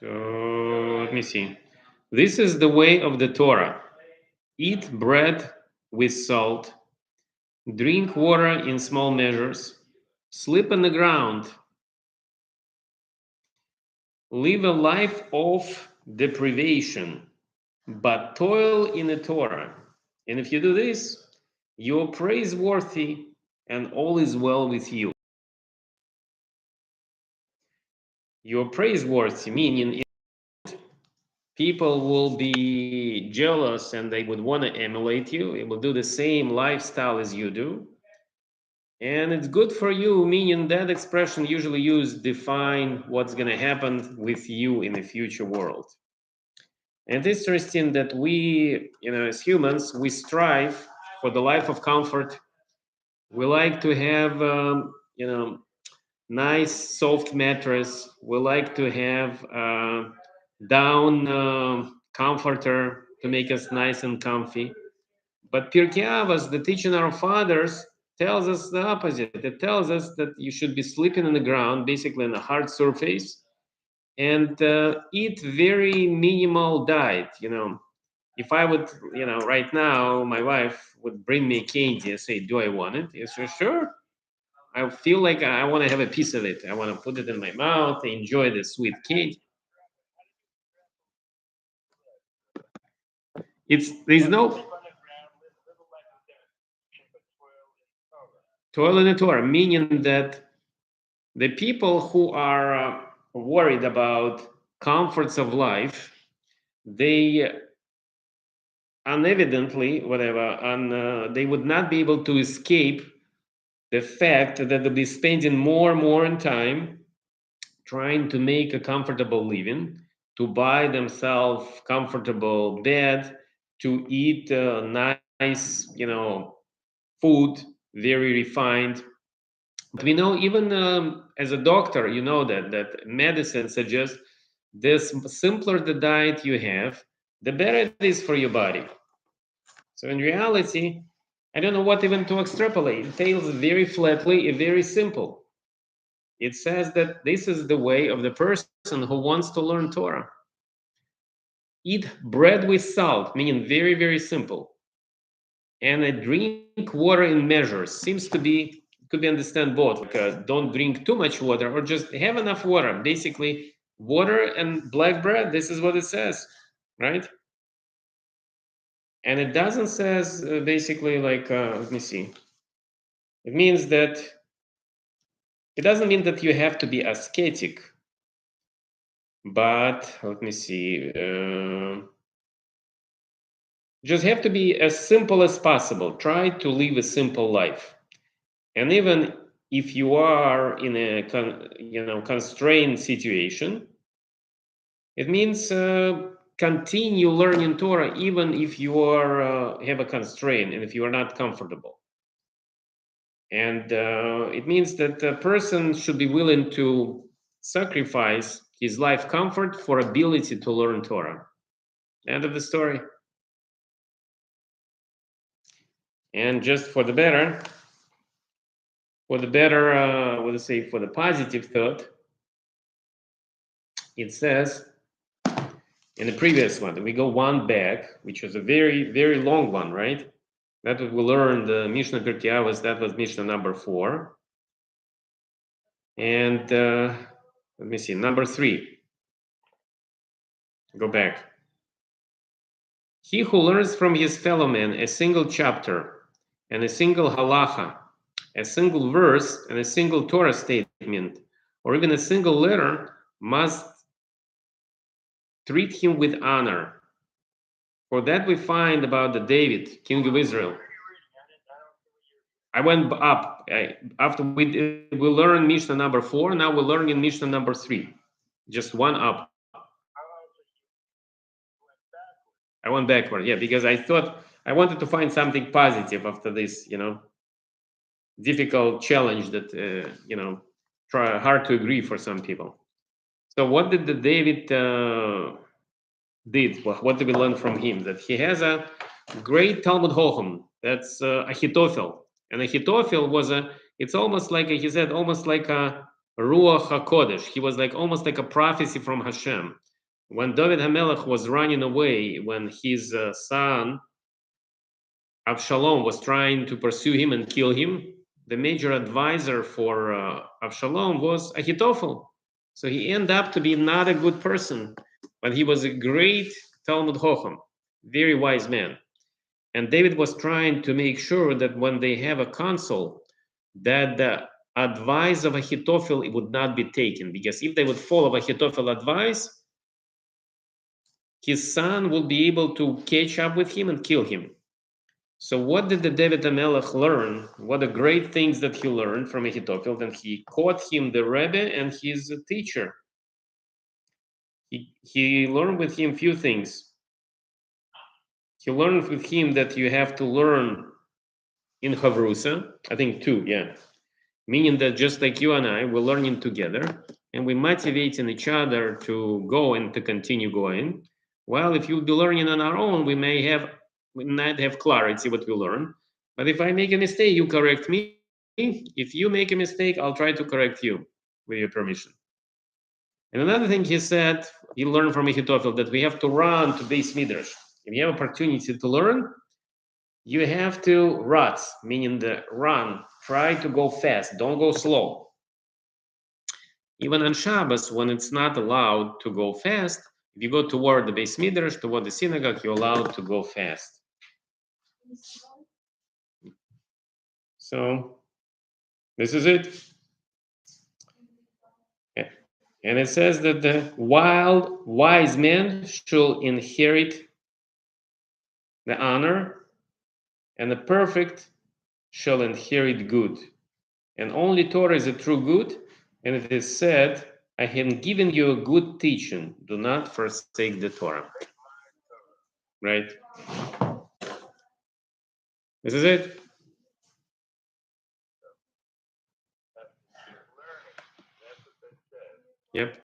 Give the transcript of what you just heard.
So let me see. This is the way of the Torah. Eat bread with salt, drink water in small measures, sleep on the ground, live a life of deprivation, but toil in the Torah. And if you do this, you're praiseworthy and all is well with you. You're praiseworthy, meaning people will be jealous and they would want to emulate you. It will do the same lifestyle as you do. And it's good for you, meaning that expression usually used define what's going to happen with you in the future world. And it's interesting that we, as humans, we strive for the life of comfort. We like to have, nice soft mattress. We like to have down comforter to make us nice and comfy. But Pirkei Avos, the teaching our fathers, tells us the opposite. It tells us that you should be sleeping on the ground, basically on a hard surface, and eat very minimal diet. If I would, right now, my wife would bring me candy and say, "Do I want it?" Yes, sure. I feel like I want to have a piece of it. I want to put it in my mouth, enjoy the sweet candy. There's no toil in the Torah, meaning that the people who are worried about comforts of life, they unevidently, they would not be able to escape the fact that they'll be spending more and more in time trying to make a comfortable living, to buy themselves comfortable bed, to eat nice, food, very refined. But we know even as a doctor, you know that medicine suggests this simpler the diet you have, the better it is for your body. So in reality, I don't know what even to extrapolate. It tells very flatly, very simple. It says that this is the way of the person who wants to learn Torah. Eat bread with salt, meaning very, very simple. And drink water in measures. Seems to be, could be understand both. Like don't drink too much water or just have enough water. Basically, water and black bread. This is what it says, right? And it doesn't says basically like let me see. It means that it doesn't mean that you have to be ascetic, but let me see. Just have to be as simple as possible. Try to live a simple life, and even if you are in a constrained situation, it means continue learning Torah even if you are have a constraint and if you are not comfortable. And it means that a person should be willing to sacrifice his life comfort for ability to learn Torah. End of the story. And just for the better, what to say, for the positive thought, it says in the previous one, we go one back, which was a very, very long one, right? That we learned the Mishnah Pirkei Avos, that was Mishnah number 4. And let me see, number 3. Go back. He who learns from his fellow man a single chapter and a single halacha, a single verse and a single Torah statement, or even a single letter, must treat him with honor. For that we find about the David, king of Israel. I went up after we learned Mishnah number 4. Now we're learning Mishnah number 3, just one up. I went backward, yeah, because I thought I wanted to find something positive after this, difficult challenge that hard to agree for some people. So what did the David did? What did we learn from him? That he has a great Talmud Chochem. That's Ahitophel, and Ahitophel was it's almost like he said, almost like a Ruach HaKodesh. He was like almost like a prophecy from Hashem. When David HaMelech was running away, when his son Absalom was trying to pursue him and kill him, the major advisor for Absalom was Ahithophel. So he ended up to be not a good person, but he was a great Talmud Chacham, very wise man. And David was trying to make sure that when they have a council, that the advice of Ahithophel would not be taken, because if they would follow Ahithophel's advice, his son will be able to catch up with him and kill him. So what did the David HaMelech learn? What the great things that he learned from Ahithophel? Then he caught him the Rebbe and his teacher. He learned with him few things. He learned with him that you have to learn in Havrusa. I think two, yeah. Meaning that just like you and I, we're learning together and we're motivating each other to go and to continue going. Well, if you'll be learning on our own, we not have clarity what we learn. But if I make a mistake, you correct me. If you make a mistake, I'll try to correct you with your permission. And another thing he said, he learned from Ahithophel that we have to run to base midrash. If you have opportunity to learn, you have to rut, meaning the run. Try to go fast. Don't go slow. Even on Shabbos, when it's not allowed to go fast, if you go toward the base midrash, toward the synagogue, you're allowed to go fast. So this is it. And it says that the wild wise man shall inherit the honor, and the perfect shall inherit good. And only Torah is a true good. And it is said, I have given you a good teaching. Do not forsake the Torah. Right? This is it. Yep.